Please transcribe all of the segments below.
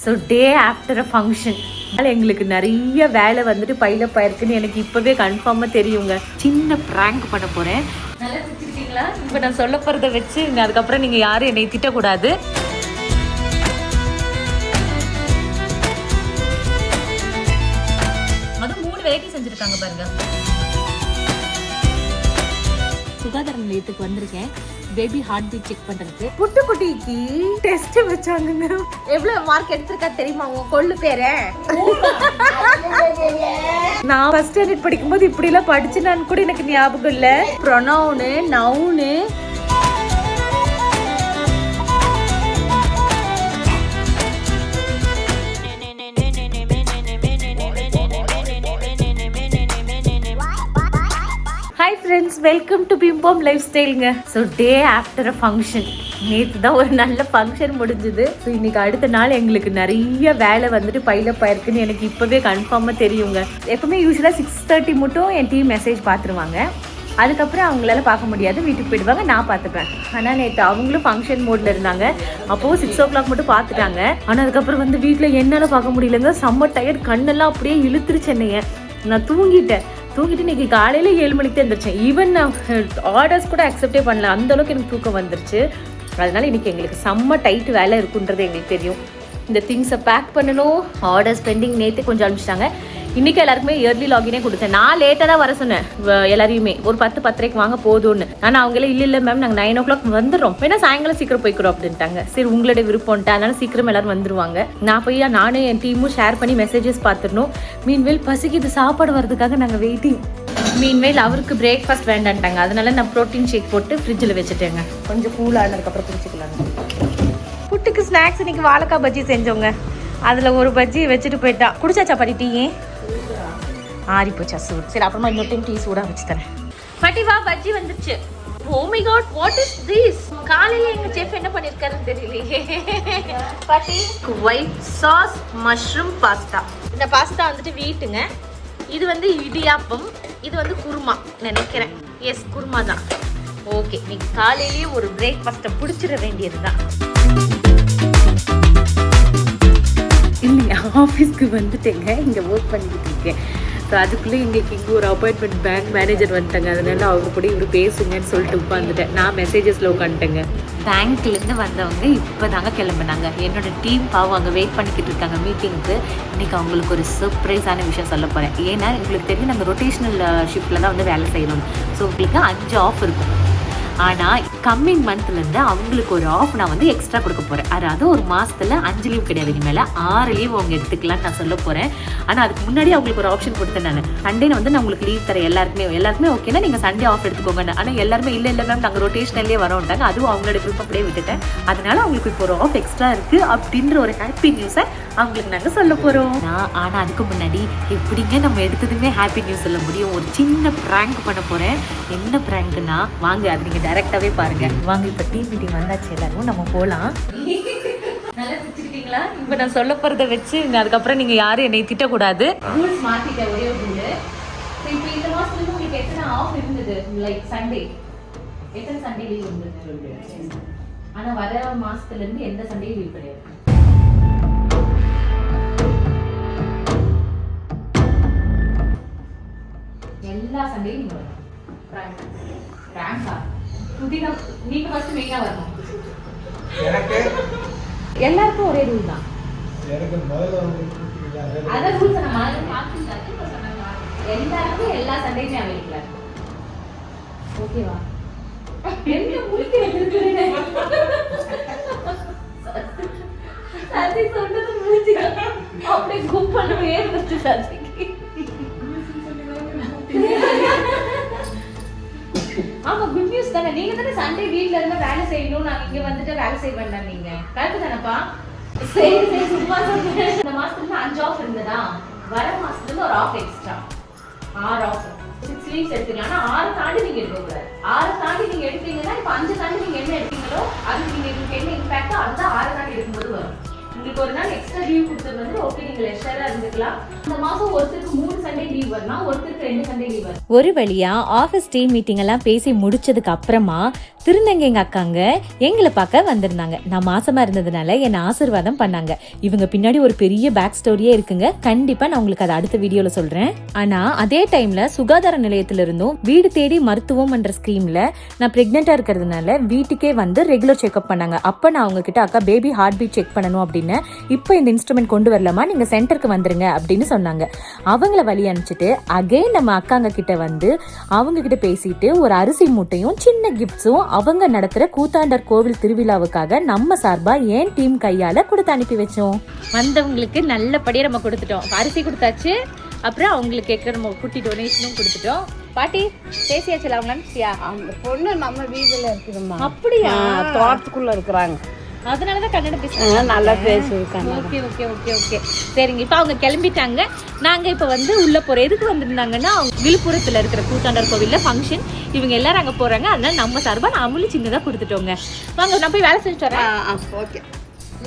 So day after a function எங்களுக்கு நிறைய வேலை வந்துட்டு பைலப் ஆயிருக்குன்னு எனக்கு இப்போவே கன்ஃபார்மாக தெரியுங்க. சின்ன ப்ராங்க் பண்ண போகிறேன். நல்லா திட்டிட்டீங்களா? இப்போ நான் சொல்ல போகிறத வச்சு அதுக்கப்புறம் நீங்கள் யாரும் என்னை திட்டக்கூடாது. அதுவும் 3 வெரைட்டி செஞ்சுருக்காங்க பாருங்க. சுகாதார நிலையத்துக்கு வந்திருக்கேன் பேபி ஹார்ட் பீட் செக் பண்றதுக்கு. புட்டு குட்டிக்கு டெஸ்ட் வச்சாங்க. எவ்வளவு மார்க் எடுத்திருக்கா தெரியுமா உங்க கொள்ளு பேரை? நான் ஃபர்ஸ்ட் ஸ்டாண்டர்ட் படிக்கும்போது இப்படி எல்லாம் படிச்சுனான்னு கூட எனக்கு ஞாபகம் இல்ல. ப்ரொனவுனு, நவுனு, ஹாய் ஃப்ரெண்ட்ஸ், வெல்கம் டு பிம்போம் லைஃப் ஸ்டைலுங்க. So day after a function, நேற்று தான் ஒரு நல்ல ஃபங்க்ஷன் முடிஞ்சுது. ஸோ இன்னைக்கு அடுத்த நாள் எங்களுக்கு நிறைய வேலை வந்துட்டு பைலப் ஆயிருக்குன்னு எனக்கு இப்போவே கன்ஃபார்மாக தெரியுங்க. எப்பவுமே யூஸ்வலாக 6:30 மட்டும் என் டீம் மெசேஜ் பார்த்துருவாங்க. அதுக்கப்புறம் அவங்களால பார்க்க முடியாது, வீட்டுக்கு போயிடுவாங்க, நான் பார்த்துப்பேன். ஆனால் நேற்று அவங்களும் ஃபங்க்ஷன் மோடில் இருந்தாங்க. அப்போது 6 o'clock மட்டும் பார்த்துட்டாங்க. ஆனால் அதுக்கப்புறம் வந்து வீட்டில் என்னால் பார்க்க முடியலங்க. செம்ம டயர்ட், கண்ணெல்லாம் அப்படியே இழுத்துருச்சு என்னைய. நான் தூங்கிட்டு இன்னைக்கு காலையில் 7 மணிக்கு தான் எழுந்திரிச்சேன். ஈவன் நான் ஆர்டர்ஸ் கூட அக்செப்டே பண்ணல, அந்தளவுக்கு எனக்கு தூக்கம் வந்துருச்சு. அதனால இன்னைக்கு எங்களுக்கு செம்ம டைட் வேலை இருக்குன்றது எங்களுக்கு தெரியும். இந்த திங்ஸை பேக் பண்ணணும், ஆர்டர்ஸ் பெண்டிங் நேற்று கொஞ்சம் அனுப்பிச்சிட்டாங்க. இன்றைக்கி எல்லாருக்குமே இயர்லி லாகினே கொடுத்தேன். நான் லேட்டாக தான் வர சொன்னேன் எல்லாரையுமே, ஒரு 10-10:30 வாங்க போதும்னு. ஆனால் அவங்களே இல்லை மேம், நாங்கள் 9 o'clock வந்துடுறோம், வேணா சாயங்காலம் சீக்கிரம் போய்க்கிறோம் அப்படின்ட்டாங்க. சரி, உங்களுடைய விருப்பம்ட்டு, அதனால சீக்கிரம் எல்லாரும் வந்துருவாங்க. நான் போய் நானும் என் டீமும் ஷேர் பண்ணி மெசேஜஸ் பார்த்துடணும். மீன்வேல் பசிக்குது, சாப்பாடு வர்றதுக்காக நாங்கள் வெயிட்டிங். மீன்வேல் அவருக்கு பிரேக்ஃபாஸ்ட் வேண்டான்ட்டாங்க, அதனால நான் ப்ரோட்டீன் ஷேக் போட்டு ஃப்ரிட்ஜில் வச்சுட்டேங்க. கொஞ்சம் கூல் ஆனதுக்கப்புறம் குடிச்சிக்கலாம். புட்டுக்கு ஸ்நாக்ஸ் இன்னைக்கு வாழைக்காய் பஜ்ஜி செஞ்சோங்க. அதில் ஒரு பஜ்ஜி வச்சுட்டு போயிட்டா. குடிச்சாச்சா பாட்டி டீ? ஆறி போச்சா சூடு? சரி, அப்புறமா இன்னொரு டைம் டீ சூடாக வச்சு தரேன். பாட்டி வா, பஜ்ஜி வந்துருச்சு. Oh my God, what is this? காலையில் எங்கள் செஃப் என்ன பண்ணியிருக்காருன்னு தெரியலையே. பாட்டி, ஒயிட் சாஸ் மஷ்ரூம் பாஸ்தா. இந்த பாஸ்தா வந்துட்டு வீட்டுங்க. இது வந்து இடியாப்பம், இது வந்து குருமா நினைக்கிறேன். எஸ், குருமா தான். ஓகே, இன்னைக்கு காலையிலேயே ஒரு பிரேக்ஃபாஸ்ட்டை பிடிச்சிட வேண்டியது தான். இன்னைக்கு ஆஃபீஸ்க்கு வந்துட்டேங்க, இங்கே ஒர்க் பண்ணிக்கிட்டு இருக்கேன். ஸோ அதுக்குள்ளே எங்களுக்கு இங்கே ஒரு அப்பாயின்மெண்ட் பேங்க் மேனேஜர் வந்துட்டாங்க. அதனால அவங்க கூட இவர் பேசுங்கன்னு சொல்லிட்டு உட்காந்துட்டேன். நான் மெசேஜஸில் உட்காந்துட்டேங்க. பேங்க்லேருந்து வந்தவங்க இப்போ தாங்க கிளம்புனாங்க. என்னோட டீம் பாவம் அங்கே வெயிட் பண்ணிக்கிட்டு இருக்காங்க மீட்டிங்க்கு. இன்றைக்கி அவங்களுக்கு ஒரு சர்ப்ரைஸான விஷயம் சொல்ல போகிறேன். ஏன்னா உங்களுக்கு தெரியும், நாங்கள் ரொட்டேஷனல் ஷிஃப்ட்டில் தான் வந்து வேலை செய்யணும். ஸோ உங்களுக்கு 5 ஆஃப் இருக்கும். ஆனால் கம்மிங் மந்த்லேருந்து அவங்களுக்கு ஒரு ஆஃப் நான் வந்து எக்ஸ்ட்ரா கொடுக்க போகிறேன். அதாவது ஒரு மாதத்தில் 5 லீவ் கிடையாது, இனிமேல் 6 லீவ் அவங்க எடுத்துக்கலான்னு நான் சொல்ல போகிறேன். ஆனால் அதுக்கு முன்னாடி அவங்களுக்கு ஒரு ஆப்ஷன் கொடுத்தேன் நான். சண்டே வந்து நான் உங்களுக்கு லீவ் தரேன் எல்லாருக்குமே ஓகேனா நீங்கள் சண்டே ஆஃப் எடுத்துக்கோங்க. ஆனால் எல்லாருமே இல்லை மேம், நாங்கள் ரொட்டேஷனல்லே வரோம்ட்டாங்க. அதுவும் அவங்களோட குரூப் அப்படியே விட்டுட்டேன். அதனால அவங்களுக்கு இப்போ ஒரு ஆஃப் எக்ஸ்ட்ரா இருக்குது அப்படின்ற ஒரு ஹாப்பி நியூஸை அவங்களுக்கு நாங்கள் சொல்ல போகிறோம். ஆனால் அதுக்கு முன்னாடி எப்படிங்க நம்ம எடுத்ததுமே ஹாப்பி நியூஸ் சொல்ல முடியும்? ஒரு சின்ன ப்ராங்க் பண்ண போகிறேன். என்ன ப்ராங்க்னா வாங்க, அது நீங்கள் டைரக்டாகவே பாருங்க. வாங்க, இப்போ டீம் மீட்டிங் வந்தாச்சு, எல்லாரும் நம்ம போகலாம். நல்லா திட்டிட்டீங்களா? இப்போ நான் சொல்ல போகிறத வச்சு அதுக்கப்புறம் நீங்கள் யாரும் என்னை திட்டக்கூடாது. ரூல்ஸ் மாற்றிட்டேன், ஒரே ஒரு ரூல். இப்போ இந்த மாதத்துலேருந்து உங்களுக்கு எத்தனை ஆஃப் இருந்தது? லைக் சண்டே எத்தனை சண்டே லீவ் இருந்தது? ஆனால் வர மாதத்துலேருந்து எந்த சண்டே லீவ் கிடையாது. எல்லா சண்டேயும் நீங்கள் வரணும். நீங்க ஃபர்ஸ்ட் மெயினா வரணும். எல்லாருக்கும் ஒரே ரூல் தான். அத ரூல்ஸ் நம்ம எல்லாருக்கும் எல்லா சண்டேயுமே அவைலபிளா இருக்கு. ஓகேவா? என்ன முடிக்க வச்சிருக்கீங்க? சதி சொன்னது முடிஞ்சிங்க. அப்படியே குப் பண்ணவே இருந்துச்சு சதிக்கு. ஆமா, குட் நியூஸ் தானே. நீங்க தானே சண்டே வீட்ல இருந்து வேலை செய்யணும், நாங்க இங்க வந்துட்டு வேலை செய்ய வேண்டாம். நீங்க கரெக்ட் தானப்பா? சரி சும்மா சொல்றேன். இந்த மாசத்துல 5 ஆஃப் இருந்ததா, வர மாசத்துல ஒரு ஆஃப் எக்ஸ்ட்ரா 6 ஆஃப் 6 லீவ்ஸ் எடுத்துக்கலாம். ஆனா 6 தாண்டி நீங்க எடுக்க கூடாது. 6 தாண்டி நீங்க எடுத்தீங்கன்னா இப்ப 5 தாண்டி நீங்க என்ன எடுத்தீங்களோ அது நீங்க என்ன இம்பாக்டோ அதுதான் 6 தாண்டி எடுக்கும்போது வரும். உங்களுக்கு ஒரு நாள் எக்ஸ்ட்ரா லீவ் கொடுத்தது வந்து ஓகே, நீங்க லெஷரா இருந்துக்கலாம். இந்த மாசம் ஒருத்தருக்கு 3 சண்டே லீவ் வரலாம், ஒருத்தருக்கு 2 சண்டே லீவ் வரும். ஒரு வழியா ஆஃபீஸ் டீம் மீட்டிங் எல்லாம் பேசி முடிச்சதுக்கு அப்புறமா திருநங்கை எங்க அக்காங்க எங்களை பார்க்க வந்திருந்தாங்க. நான் மாசமா இருந்ததுனால என்ன ஆசீர்வாதம் பண்ணாங்க. இவங்க பின்னாடி ஒரு பெரிய பேக் ஸ்டோரியே இருக்குங்க. கண்டிப்பா நான் உங்களுக்கு அதை அடுத்த வீடியோல சொல்றேன். ஆனா அதே டைம்ல சுகாதார நிலையத்தில இருந்தும் வீடு தேடி மருத்துவம் என்ற ஸ்கீம்ல நான் பிரெக்னெண்டா இருக்கிறதுனால வீட்டுக்கே வந்து ரெகுலர் செக்அப் பண்ணாங்க. அப்ப நான் அவங்க கிட்ட அக்கா பேபி ஹார்ட் பீட் செக் பண்ணணும் அப்படின்னு, இப்போ இந்த இன்ஸ்ட்ருமெண்ட் கொண்டு வரலாமா, நீங்க சென்டருக்கு வந்துருங்க அப்படின்னு சொன்னாங்க. அவங்கள வழி அனுப்பிச்சிட்டு அகைன் நம்ம அக்காங்க கிட்ட வந்து அவங்க கிட்ட பேசிட்டு ஒரு அரிசி மூட்டையும் சின்ன கிஃப்ட்ஸும் அவங்க நடத்துற கூத்தாண்டர் கோவில் திருவிழாவுக்காக நம்ம சார்பா ஏன் டீம் கையால கொடுத்து அனுப்பி வச்சோம். வந்தவங்களுக்கு நல்லபடியா நம்ம கொடுத்துட்டோம். அரிசி கொடுத்தாச்சு, அப்புறம் அவங்களுக்கு கேட்க நம்ம குட்டி டொனேஷனும் கொடுத்துட்டோம். பாட்டி பேசியாச்சு அவங்களா? அந்த பொண்ணு நம்ம வீட்டுல இருக்குதுமா. அப்படியா? தோட்டத்துக்குள்ள இருக்கிறாங்க, அதனாலதான் கன்னடம் பேசுறாங்க. நல்லா பேசுவாங்க. ஓகே ஓகே ஓகே ஓகே சரிங்க. இப்போ அவங்க கிளம்பிட்டாங்க. நாங்க இப்போ வந்து உள்ள போறோம். எதுக்கு வந்திருந்தாங்கன்னா விழுப்புரத்துல இருக்கிற கூத்தாண்டர் கோவில்ல ஃபங்க்ஷன். இவங்க எல்லாரும் அங்க போறாங்க. அதனால நம்ம சார்பா நாமளும் சின்னதா கொடுத்துட்டோங்க. வாங்க நான் போய் வேலை செஞ்சுட்டு வரேன். ஓகே.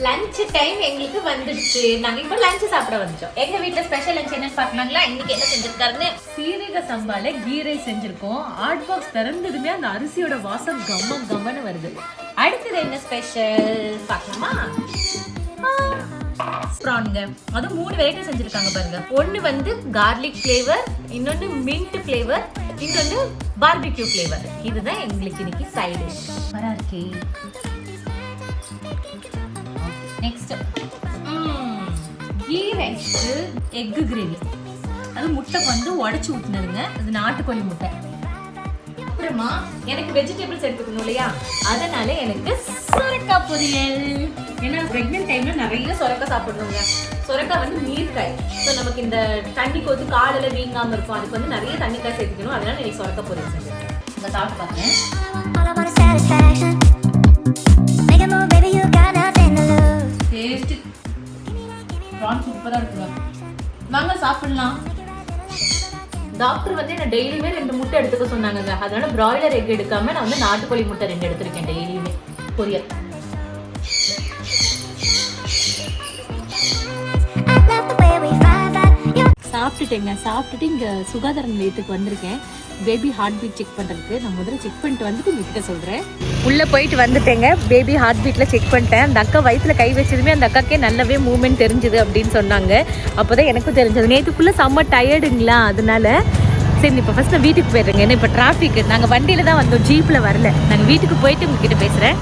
லஞ்ச் டைம் எங்களுக்கு வந்துடுச்சு. நாங்க இப்போ லஞ்ச் சாப்பிட வந்துட்டோம். எங்க வீட்டுல ஸ்பெஷல் லஞ்ச் என்னன்னு பாக்கலாங்களா? இன்னைக்கு என்ன செஞ்சிருக்காருன்னு சீரக சம்பால கீ ரைஸ் செஞ்சிருக்கோம். ஹாட் பாக்ஸ் திறந்ததுமே அந்த அரிசியோட வாசம் கம்ம கம்மன்னு வருது. அடுத்தது என்ன ஸ்பெஷல் பார்க்கலாமா? ப்ரான்ங்க. அது 3 வெரைட்டி செஞ்சிருக்காங்க பாருங்க. ஒன்னு வந்து கார்லிக் ஃப்ளேவர், இன்னொன்னு மின்ட் ஃப்ளேவர், இன்னொன்னு பார்பிக்யூ ஃப்ளேவர். இதுதான் எங்களுக்கு இன்னைக்கு சைட் டிஷ். வரா இருக்கே. Next ghee rice egg gravy. அது முட்டை வந்து உடைச்சு ஊத்துனதுங்க. அது நாட்டுக்கோழி முட்டை. அப்புறமா எனக்கு வெஜிடபிள்ஸ் எடுத்துக்கணும் இல்லையா, அதனால எனக்கு சொரக்காய் பொரியல். ஏன்னா பிரெக்னென்ட் டைம்ல நிறைய சொரக்காய் சாப்பிடணுங்க. சொரக்காய் வந்து நீர்க்காய். ஸோ நமக்கு இந்த தண்ணி கொத்து காலில் வீங்காம இருக்கும். அதுக்கு வந்து நிறைய தண்ணிக்காய் சேர்த்துக்கணும். அதனால எனக்கு சொரக்காய் பொரியல் செஞ்சிருக்கேன். உங்க சாப்பிட்டு பாருங்க. டேஸ்ட் ப்ரான் சூப்பரா இருக்குங்க. வாங்க சாப்பிடலாம். டாக்டர் வந்து என்ன டெய்லியுமே 2 முட்டை எடுத்துக்க சொன்னாங்க. அதனால பிராய்லர் எக் எடுக்காம நான் வந்து நாட்டுக்கோழி முட்டை 2 எடுத்திருக்கேன் டெய்லியுமே பொரியல். சாப்பிட்டுட்டேங்க. சாப்பிட்டுட்டு இங்க சுகாதார நிலையத்துக்கு வந்திருக்கேன் பேபி ஹார்ட் பீட் செக் பண்றதுக்கு. நான் முதல்ல செக் பண்ணிட்டு வந்துட்டு உங்ககிட்ட சொல்றேன். உள்ள போயிட்டு வந்துட்டேங்க. பேபி ஹார்ட் பீட்ல செக் பண்ணிட்டேன். அந்த அக்கா வயிற்றுல கை வச்சதுமே அந்த அக்காக்கே நல்லாவே மூவ்மெண்ட் தெரிஞ்சுது அப்படின்னு சொன்னாங்க. அப்போதான் எனக்கும் தெரிஞ்சது. நேற்று ஃபுல்லாக செம்ம டயர்டுங்களா, அதனால சரி இப்போ ஃபர்ஸ்ட் நான் வீட்டுக்கு போயிடுறேங்க. ஏன்னா இப்போ டிராஃபிக். நாங்கள் வண்டியில தான் வந்தோம், ஜீப்ல வரல. நாங்கள் வீட்டுக்கு போயிட்டு உங்ககிட்ட பேசுறேன்.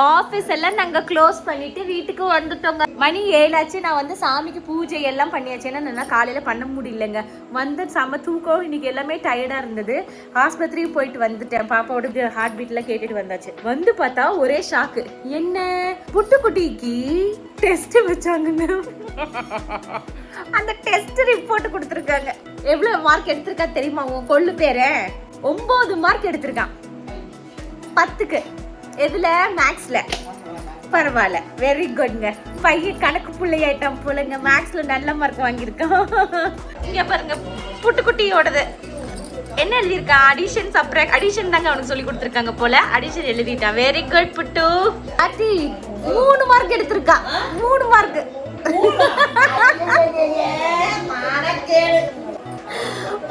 ஆஃபீஸ் எல்லாம் நாங்கள் க்ளோஸ் பண்ணிட்டு வீட்டுக்கு வந்துட்டோங்க. மணி 7 ஆச்சு. நான் வந்து சாமிக்கு பூஜை எல்லாம் பண்ணியாச்சு. ஏன்னா காலையில் பண்ண முடியலங்க. வந்து செம்ம தூக்கம். இன்னைக்கு எல்லாமே டயர்டாக இருந்தது. ஆஸ்பத்திரிக்கு போயிட்டு வந்துட்டேன். பாப்பாவோட ஹார்ட் பீட்லாம் கேட்டுட்டு வந்தாச்சு. வந்து பார்த்தா ஒரே ஷாக்கு. என்ன புட்டுக்குட்டிக்கு டெஸ்ட் வச்சாங்க. அந்த டெஸ்ட் ரிப்போர்ட் கொடுத்துருக்காங்க. எவ்வளோ மார்க் எடுத்திருக்கா தெரியுமா? உன் கொள்ளு பேரை 9 மார்க் எடுத்திருக்கான் 10க்கு. எதுல? மேக்ஸ்ல. பரவாயில்ல, வெரி குட்ங்க. பையன் கணக்கு பிள்ளையாயிட்டான் போலங்க. மேக்ஸ்ல நல்ல மார்க் வாங்கியிருக்கான். இங்க பாருங்க புட்டுக்குட்டியோடது என்ன எழுதியிருக்கா? Addition subtract. அடிஷன் தாங்க அவனுக்கு சொல்லி கொடுத்துருக்காங்க போல. அடிஷன் எழுதிட்டான். வெரி குட் புட்டு. அத்தி 3 மார்க் எடுத்திருக்கா. 3 மார்க்.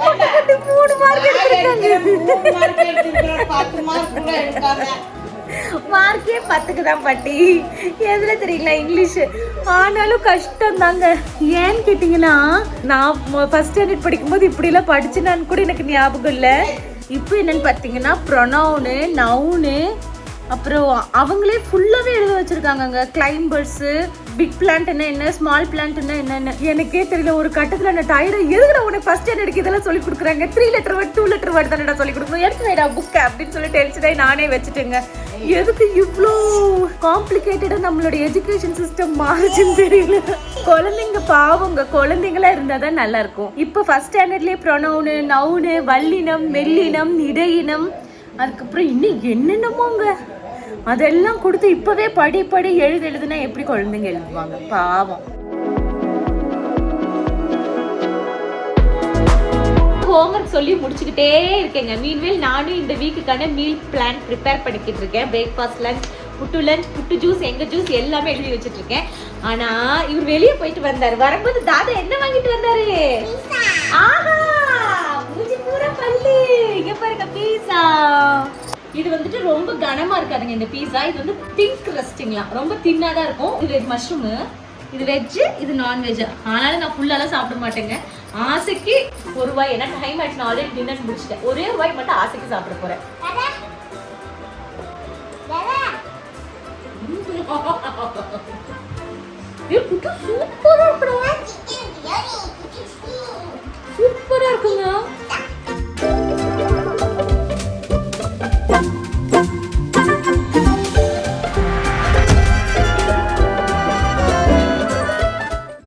புட்டுக்குட்டி 3 மார்க் எடுத்திருக்காங்க. மார்க்கே 10க்கு தான் பாட்டி. எதுல தெரியுங்களா? இங்கிலீஷ். ஆனாலும் கஷ்டம் தாங்க. ஏன்னு கேட்டீங்கன்னா, நான் ஃபர்ஸ்ட் ஸ்டாண்டர்ட் படிக்கும்போது இப்படிலாம் படிச்சுனான்னு கூட எனக்கு ஞாபகம் இல்லை. இப்போ என்னன்னு பார்த்தீங்கன்னா ப்ரொனவுனு, நவுனு, அப்புறம் அவங்களே ஃபுல்லாகவே எழுத வச்சுருக்காங்கங்க. கிளைம்பர்ஸு, பிக் பிளான்ட்னா என்ன, ஸ்மால் பிளான்ட்னா என்னென்ன எனக்கே தெரியல. ஒரு கட்டத்தில் நான் டயர்டாக எதுக்கு உனக்கு ஃபர்ஸ்ட் ஸ்டாண்டர்டுக்கு இதெல்லாம் சொல்லி கொடுக்குறாங்க. 3 லெட்டர் வேர்ட் 2 லெட்டர் வேர்ட் தானே சொல்லி கொடுக்கணும். எடுத்து வைடா புக்கை அப்படின்னு சொல்லி டென்ஷனாக நானே வச்சுட்டேங்க. எதுக்கு இவ்வளோ காம்ப்ளிகேட்டடாக நம்மளோட எஜுகேஷன் சிஸ்டம் மாறுச்சுன்னு தெரியல. குழந்தைங்க பாவங்க. குழந்தைங்களா இருந்தால் தான் நல்லா இருக்கும். இப்போ ஃபர்ஸ்ட் ஸ்டாண்டர்ட்லேயே ப்ரொனவுனு, நவுனு, வல்லினம், மெல்லினம், இடையினம், அதுக்கப்புறம் இன்னும் என்னென்னமோங்க அதெல்லாம் கொடுத்து இப்பவே படி எழுதுனா எப்படி குழந்தைங்க எழுதுவாங்க? பாவம். ஹோம்ஒர்க் சொல்லி முடிச்சுக்கிட்டே இருக்கேங்க. மீன்வேல் நானும் இந்த வீக்குக்கான மீல் பிளான் ப்ரிப்பேர் பண்ணிக்கிட்டு இருக்கேன். பிரேக்ஃபாஸ்ட், லஞ்ச், புட்டு ஜூஸ், எங்கள் ஜூஸ் எல்லாமே எழுதி வச்சுட்டு இருக்கேன். ஆனா இவர் வெளியே போயிட்டு வந்தாரு. வரும்போது தாதா என்ன வாங்கிட்டு வந்தாரு? ஆஹா, மூஞ்சி பூரா பல்லு. இங்க பாருங்க பீஸா. இது வந்துட்டு ரொம்ப கனமா இருக்காதுங்க இந்த பீஸா. இது வந்து திங்க் ரெஸ்டிங்லாம், ரொம்ப தின்னா தான் இருக்கும். இது மஷ்ரூம், இது வெஜ், இது நான்வெஜ். ஆனாலும் நான் ஃபுல்லாலாம் சாப்பிட மாட்டேங்க. ஆசைக்கு ஒரு வாய், ஏன்னா டைம் ஆயிடுச்சு, நான் ஆல்ரெடி டின்னர் முடிச்சிட்டேன். ஒரே வாய் மட்டும் ஆசைக்கு சாப்பிட போறேன். சூப்பரா இருக்குடா, சூப்பரா இருக்குங்க.